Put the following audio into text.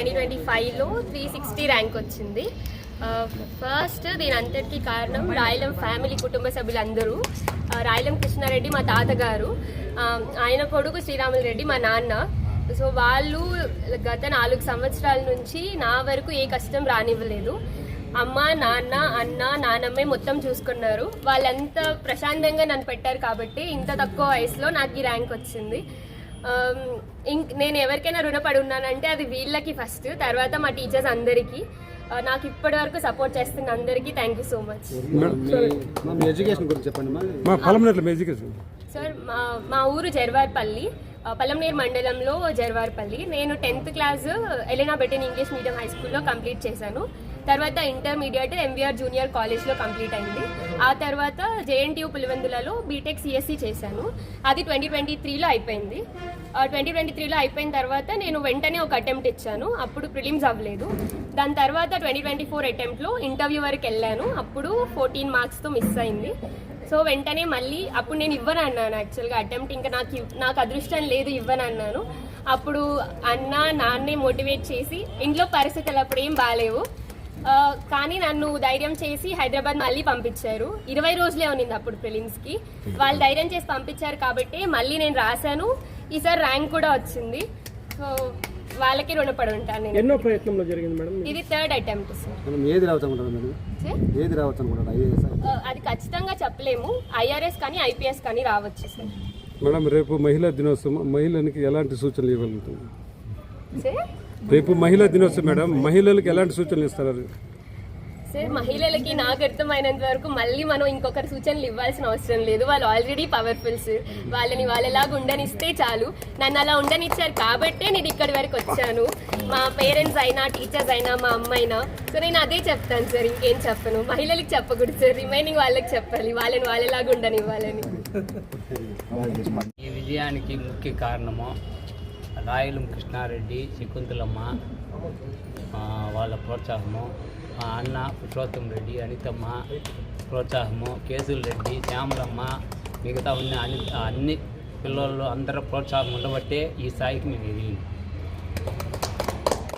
2025లో 360 rank వచ్చింది. First దీని అంతటికీ కారణం రాయలం ఫ్యామిలీ కుటుంబ సభ్యులందరూ. రాయలం కృష్ణారెడ్డి మా తాతగారు, ఆయన కొడుకు శ్రీరాములు రెడ్డి మా నాన్న. సో వాళ్ళు గత 4 సంవత్సరాల నుంచి నా వరకు ఏ కష్టం రానివ్వలేదు. అమ్మ, నాన్న, అన్న, నానమ్మే మొత్తం చూసుకున్నారు. వాళ్ళంతా ప్రశాంతంగా నన్ను పెట్టారు కాబట్టి ఇంత తక్కువ వయసులో నాకు ఈ ర్యాంక్ వచ్చింది. నేను ఎవరికైనా రుణపడి ఉన్నానంటే అది వీళ్ళకి ఫస్ట్, తర్వాత మా టీచర్స్ అందరికీ, నాకు ఇప్పటి వరకు సపోర్ట్ చేస్తున్న అందరికీ thank you so much. Sir మా ఊరు జర్వార్పల్లి, పలంనేరు మండలంలో జర్వార్పల్లి. నేను 10th క్లాస్ ఎలినా బెటెన్ ఇంగ్లీష్ మీడియం హై స్కూల్లో కంప్లీట్ చేశాను. తర్వాత ఇంటర్మీడియట్ ఎంవీఆర్ జూనియర్ కాలేజ్లో కంప్లీట్ అయింది. ఆ తర్వాత జేఎన్టీయూ పులివెందులలో బీటెక్ సిఎస్సి చేశాను. అది 2023లో అయిపోయింది. 2023లో అయిపోయిన తర్వాత నేను వెంటనే ఒక అటెంప్ట్ ఇచ్చాను. అప్పుడు ప్రిలిమ్స్ అవ్వలేదు. దాని తర్వాత 2024 అటెంప్ట్లో ఇంటర్వ్యూ వరకు వెళ్ళాను. అప్పుడు 14 మార్క్స్తో మిస్ అయింది. సో వెంటనే మళ్ళీ అప్పుడు నేను ఇవ్వను అన్నాను. యాక్చువల్గా అటెంప్ట్ ఇంకా నాకు అదృష్టం లేదు, ఇవ్వను అన్నాను. అప్పుడు అన్న, నాన్నే మోటివేట్ చేసి, ఇంట్లో పరిస్థితులు అప్పుడు ఏం బాగాలేవు కానీ నన్ను ధైర్యం చేసి హైదరాబాద్ మళ్ళీ పంపించారు. 20 రోజులే ఉన్నింది అప్పుడు ప్రిలిమ్స్కి. వాళ్ళు ధైర్యం చేసి పంపించారు కాబట్టి మళ్ళీ నేను రాశాను. ఈసారి ర్యాంక్ కూడా వచ్చింది. సో వాళ్ళకి రుణపడి ఉంటాను. ఎన్నో ప్రయత్నంలో జరిగింది మేడం ఇది 3rd అటెంప్ట్ సార్. అది ఖచ్చితంగా చెప్పలేము. ఐఆర్ఎస్ కానీ ఐపీఎస్ కానీ రావచ్చు సార్. మేడం రేపు మహిళా దినోత్సవం, మహిళలకి ఎలాంటి సూచనలు ఇవ్వగలుగుతుంది? రేపు మహిళా దినోత్సవం మేడం, మహిళలకు ఎలాంటి సూచనలు ఇస్తారు సార్? మహిళలకి నాకు అర్థమైనంత వరకు మళ్ళీ మనం ఇంకొకరి సూచనలు ఇవ్వాల్సిన అవసరం లేదు. వాళ్ళు ఆల్రెడీ పవర్ఫుల్ సార్. వాళ్ళని వాళ్ళలాగా ఉండనిస్తే చాలు. నన్ను అలా ఉండనిచ్చారు కాబట్టే నేను ఇక్కడి వరకు వచ్చాను. మా పేరెంట్స్ అయినా, టీచర్స్ అయినా, మా అమ్మ అయినా. సో నేను అదే చెప్తాను సార్, ఇంకేం చెప్పను. మహిళలకు చెప్పకూడదు సార్, రిమైనింగ్ వాళ్ళకి చెప్పాలి, వాళ్ళని వాళ్ళలాగా ఉండనివ్వాలని. ఈ విజయానికి ముఖ్య కారణము రాయలం కృష్ణారెడ్డి, శకుంతలమ్మ వాళ్ళ ప్రోత్సాహము, మా అన్న పురుషోత్తం రెడ్డి, అనితమ్మ ప్రోత్సాహము, కేసుల్ రెడ్డి, శ్యామలమ్మ, మిగతా అన్ని పిల్లలు అందరూ ప్రోత్సాహం ఉండబట్టే ఈ స్థాయికి మేము ఎదిగింది.